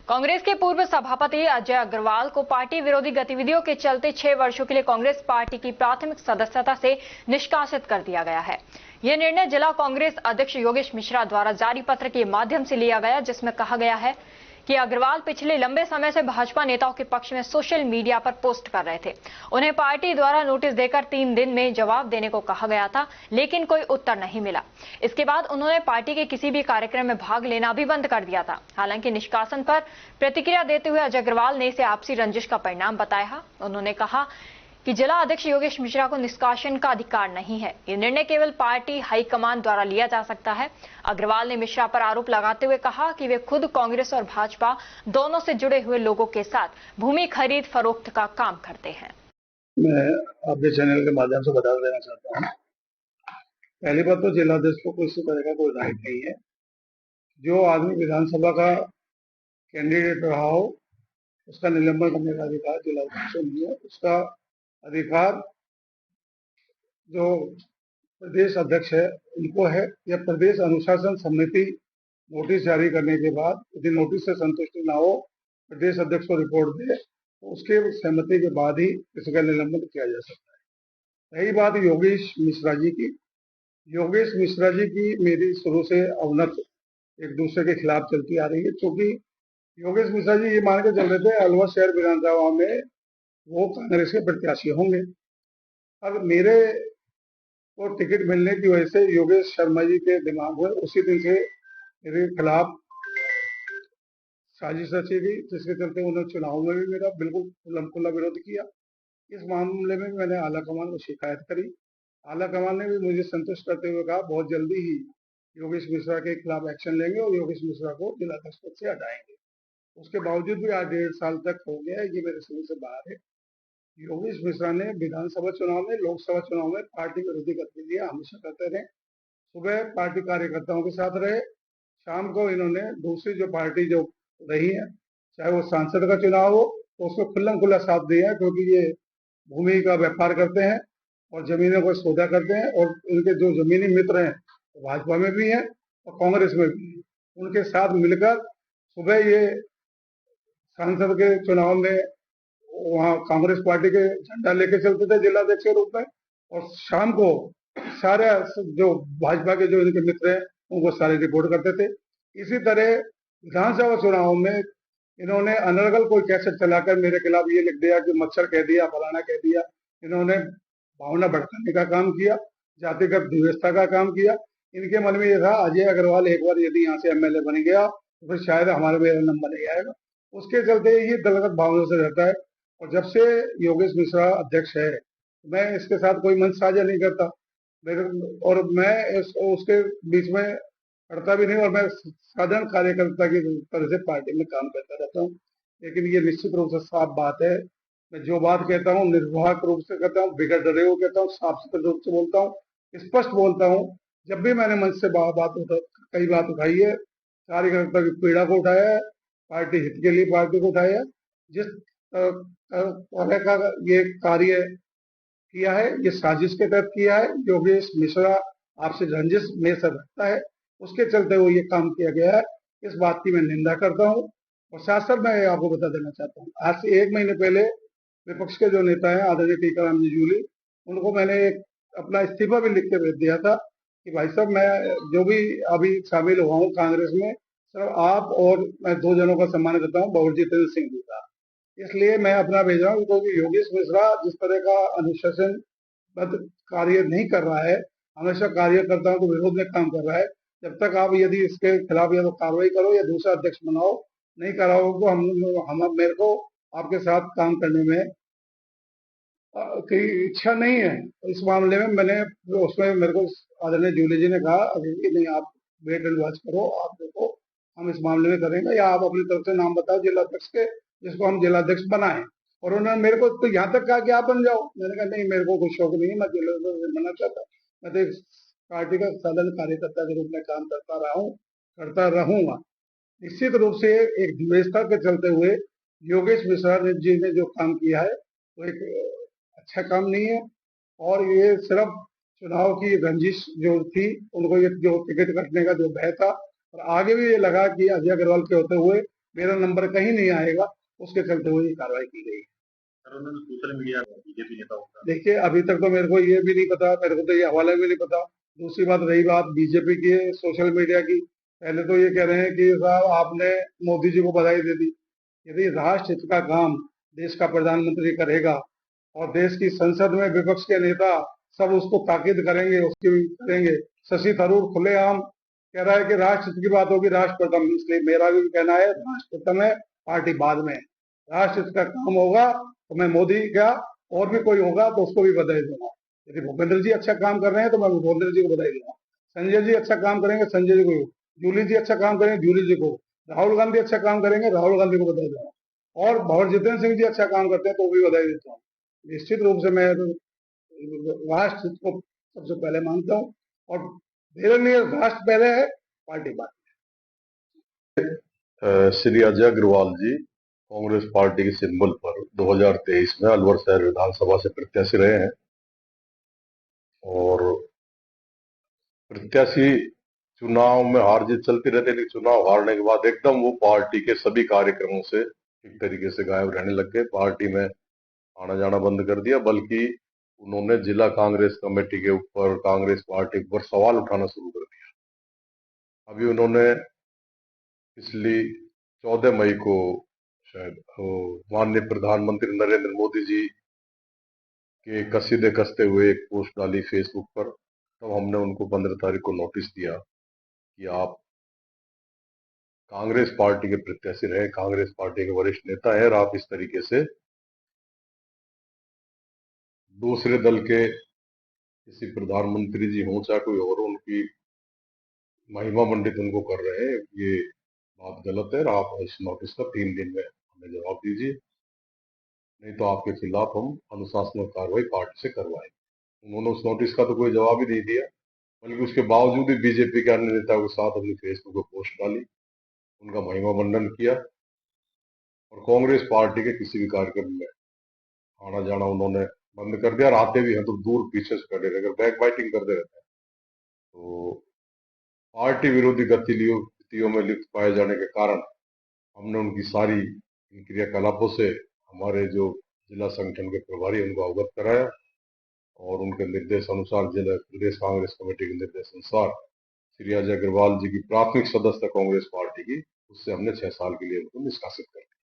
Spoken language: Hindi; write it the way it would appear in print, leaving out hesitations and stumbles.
कांग्रेस के पूर्व सभापति अजय अग्रवाल को पार्टी विरोधी गतिविधियों के चलते 6 वर्षों के लिए कांग्रेस पार्टी की प्राथमिक सदस्यता से निष्कासित कर दिया गया है। यह निर्णय जिला कांग्रेस अध्यक्ष योगेश मिश्रा द्वारा जारी पत्र के माध्यम से लिया गया, जिसमें कहा गया है कि अग्रवाल पिछले लंबे समय से भाजपा नेताओं के पक्ष में सोशल मीडिया पर पोस्ट कर रहे थे। उन्हें पार्टी द्वारा नोटिस देकर 3 दिन में जवाब देने को कहा गया था, लेकिन कोई उत्तर नहीं मिला। इसके बाद उन्होंने पार्टी के किसी भी कार्यक्रम में भाग लेना भी बंद कर दिया था। हालांकि निष्कासन पर प्रतिक्रिया देते हुए अजय अग्रवाल ने इसे आपसी रंजिश का परिणाम बताया। उन्होंने कहा कि जिला अध्यक्ष योगेश मिश्रा को निष्कासन का अधिकार नहीं है। ये निर्णय केवल पार्टी हाईकमान द्वारा लिया जा सकता है। अग्रवाल ने मिश्रा पर आरोप लगाते हुए कहा कि वे खुद कांग्रेस और भाजपा दोनों से जुड़े हुए लोगों के साथ भूमि खरीद फरोख्त का काम करते हैं। मैं आपके चैनल के माध्यम से बता देना चाहता हूँ। पहली बात तो जिलाध्यक्ष को किसी तरह का कोई राइट नहीं है। जो आदमी विधानसभा का कैंडिडेट रहा हो उसका निलंबन करने का अधिकार जिलाध्यक्ष को नहीं है। उसका अधिकार जो प्रदेश अध्यक्ष है उनको है, या प्रदेश अनुशासन समिति नोटिस जारी करने के बाद यदि नोटिस से संतुष्टि ना हो, प्रदेश अध्यक्ष को रिपोर्ट दे तो उसके सहमति के बाद ही किसी का निलंबन किया जा सकता है। रही बात योगेश मिश्रा जी की, योगेश मिश्रा जी की मेरी शुरू से अवनत एक दूसरे के खिलाफ चलती आ रही है, क्योंकि योगेश मिश्रा जी ये मान के चल रहे थे अलवर शहर विधानसभा में वो कांग्रेस के प्रत्याशी होंगे। अब मेरे को टिकट मिलने की वजह से योगेश शर्मा जी के दिमाग में उसी दिन से मेरे खिलाफ साजिश रची गई, जिसके चलते उन्होंने चुनाव में भी मेरा बिल्कुल खुल्ला विरोध किया। इस मामले में मैंने आला कमान को शिकायत करी। आला कमान ने भी मुझे संतुष्ट करते हुए कहा बहुत जल्दी ही योगेश मिश्रा के खिलाफ एक्शन लेंगे और योगेश मिश्रा को जिलाध्यक्ष पद से हटाएंगे। उसके बावजूद भी आज 1.5 साल तक हो गया है, ये मेरे समझ से बाहर है। योगेश मिश्रा ने विधानसभा चुनाव में, लोकसभा चुनाव में पार्टी विरोधी गतिविधियां हमेशा करते रहे। सुबह पार्टी कार्यकर्ताओं के साथ रहे, शाम को इन्होंने दूसरी जो पार्टी जो रही है, चाहे वो सांसद का चुनाव हो तो उसमें खुल्ला साथ दिया है, क्योंकि ये भूमि का व्यापार करते हैं और जमीनों को सौदा करते हैं। और इनके जो जमीनी मित्र हैं भाजपा में भी हैं और कांग्रेस में भी हैं। उनके साथ मिलकर सुबह ये सांसद के चुनाव में वहाँ कांग्रेस पार्टी के झंडा लेके चलते थे जिलाध्यक्ष के रूप में, और शाम को सारे जो भाजपा के जो इनके मित्र हैं उनको सारे रिपोर्ट करते थे। इसी तरह विधानसभा चुनाव में इन्होंने अनर्गल कोई कैसेट चलाकर मेरे खिलाफ ये लिख दिया कि मच्छर कह दिया, फलाना कह दिया। इन्होंने भावना भड़काने का काम किया, जातिगत विवशता का काम किया। इनके मन में ये था अजय अग्रवाल एक बार यदि यहाँ से एमएलए बन गया तो फिर शायद हमारे मेरा नंबर नहीं आएगा। उसके चलते ये दलगत भावना से रहता है। और जब से योगेश मिश्रा अध्यक्ष है, मैं इसके साथ कोई मंच साझा नहीं करता, और मैं उसके बीच में करता भी नहीं, और मैं साधारण कार्यकर्ता की तरह से पार्टी में काम करता रहता हूँ। लेकिन ये निश्चित रूप से साफ बात है, मैं जो बात कहता हूँ निर्वाहक रूप से कहता हूँ, बिगड़ डरे हुए कहता हूँ, साफ सुथरे रूप से बोलता हूँ, स्पष्ट बोलता हूँ। जब भी मैंने मंच से कई बात उठाई है, कार्यकर्ता की पीड़ा को उठाया है, पार्टी हित के लिए पार्टी को उठाया है। जिस तरह का ये कार्य किया है ये साजिश के तहत किया है। योगेश मिश्रा आपसे रंजिश में से रखता है, उसके चलते वो ये काम किया गया है। इस बात की मैं निंदा करता हूँ। और साथ साथ मैं आपको बता देना चाहता हूँ, आज से 1 महीने पहले विपक्ष के जो नेता हैं आदरणीय टीकाराम जूली, उनको मैंने एक अपना इस्तीफा भी लिख के भेज दिया था कि भाई साहब मैं जो भी अभी शामिल हुआ हूँ कांग्रेस में, सिर्फ आप और मैं 2 जनों का सम्मान करता हूँ, बाबूल जितेंद्र सिंह जी का। इसलिए मैं अपना भेज रहा हूँ, क्योंकि योगेश मिश्रा जिस तरह का अनुशासन कार्य नहीं कर रहा है, हमेशा कार्यकर्ताओं के विरोध में काम कर रहा है। जब तक आप यदि इसके खिलाफ या तो कार्रवाई करो या दूसरा अध्यक्ष बनाओ, नहीं कराओ तो हम मेरे को आपके साथ काम करने में की इच्छा नहीं है। इस मामले में मैंने उसमें मेरे को आदरणीय जूली जी ने कहा कि नहीं आप वेट एंड वॉच करो, आप देखो हम इस मामले में करेंगे, या आप अपनी तरफ से नाम बताओ जिलाध्यक्ष के जिसको हम जिलाध्यक्ष बनाएं। और उन्होंने मेरे को तो यहाँ तक कहा कि आप बन जाओ। मैंने कहा नहीं, मेरे को कोई शौक नहीं है, मैं जिलाध्यक्ष बनना चाहता, मैं तो पार्टी का साधारण कार्यकर्ता के रूप में काम करता रहा हूँ, करता रहूंगा। निश्चित रूप से एक विवेचता के चलते हुए योगेश मिश्रा जी ने जो काम किया है वो एक अच्छा काम नहीं है। और ये सिर्फ चुनाव की रंजिश जो थी, उनको ये जो टिकट कटने का जो भय था, और आगे भी ये लगा कि अजय अग्रवाल के होते हुए मेरा नंबर कहीं नहीं आएगा, उसके चलते हुए ये कार्रवाई की गई। सर उन्होंने सोशल मीडिया बीजेपी नेताओं का देखिए, अभी तक तो मेरे को ये भी नहीं पता, मेरे को तो ये हवाला भी नहीं पता। दूसरी बात, रही बात बीजेपी की सोशल मीडिया की, पहले तो ये कह रहे हैं कि साहब आपने मोदी जी को बधाई दे दी। यदि राष्ट्र हित का काम देश का प्रधानमंत्री करेगा और देश की संसद में विपक्ष के नेता सब उसको ताकीद करेंगे, उसकी भी करेंगे। शशि थरूर खुलेआम कह रहा है कि राष्ट्र हित की बात होगी, राष्ट्र प्रथम, इसलिए मेरा भी कहना है राष्ट्र प्रथम है, पार्टी बाद में। राष्ट्र हित का काम होगा तो मैं मोदी का, और भी कोई होगा तो उसको भी बधाई दूंगा। यदि भूपेंद्र जी अच्छा काम कर रहे हैं तो मैं भूपेंद्र जी को बधाई दूंगा। संजय जी अच्छा काम करेंगे, संजय जी को। जूली जी अच्छा काम करेंगे, जूली जी को। राहुल गांधी अच्छा काम करेंगे, राहुल गांधी को बधाई दूंगा। और भंवर जितेंद्र सिंह जी अच्छा काम करते हैं तो भी बधाई देता हूँ। निश्चित रूप से मैं राष्ट्र को सबसे पहले मानता हूँ, और मेरे लिए राष्ट्र पहले है, पार्टी बाद। श्री अजय अग्रवाल जी कांग्रेस पार्टी के सिंबल पर 2023 में अलवर शहर विधानसभा से प्रत्याशी रहे हैं और प्रत्याशी चुनाव में हार जीत चलती रहती है, लेकिन चुनाव हारने के बाद एकदम वो पार्टी के सभी कार्यक्रमों से एक तरीके से गायब रहने लग गए। पार्टी में आना जाना बंद कर दिया, बल्कि उन्होंने जिला कांग्रेस कमेटी के ऊपर, कांग्रेस पार्टी पर सवाल उठाना शुरू कर दिया। अभी उन्होंने पिछली 14 मई को शायद माननीय प्रधानमंत्री नरेंद्र मोदी जी के कसीदे कसते हुए एक पोस्ट डाली फेसबुक पर। तब हमने उनको 15 तारीख को नोटिस दिया कि आप कांग्रेस पार्टी के प्रत्याशी रहे, कांग्रेस पार्टी के वरिष्ठ नेता हैं, और आप इस तरीके से दूसरे दल के किसी प्रधानमंत्री जी हों चाहे कोई और, उनकी महिमा मंडित उनको कर रहे हैं, ये बात गलत है। और आप इस नोटिस का 3 दिन में हमें जवाब दीजिए, नहीं तो आपके खिलाफ हम अनुशासनात्मक कार्रवाई पार्टी से करवाएंगे। उन्होंने उस नोटिस का तो कोई जवाब ही नहीं दिया, बल्कि उसके बावजूद ही बीजेपी के अन्य नेताओं के साथ अपनी फेसबुक पर पोस्ट डाली, उनका महिमा मंडन किया, और कांग्रेस पार्टी के किसी भी कार्यक्रम में आना जाना उन्होंने बंद कर दिया। और आते भी हैं तो दूर पीछे से खड़े रहकर बैक बाइटिंग करते रहते हैं। तो पार्टी विरोधी गतिविधियों में लिप्त पाए जाने के कारण हमने उनकी सारी क्रियाकलापों से हमारे जो जिला संगठन के प्रभारी उनको अवगत कराया, और उनके निर्देश अनुसार, जिला प्रदेश कांग्रेस कमेटी के निर्देश अनुसार श्री अजय अग्रवाल जी की प्राथमिक सदस्यता कांग्रेस पार्टी की, उससे हमने 6 साल के लिए उनको निष्कासित कर दिया।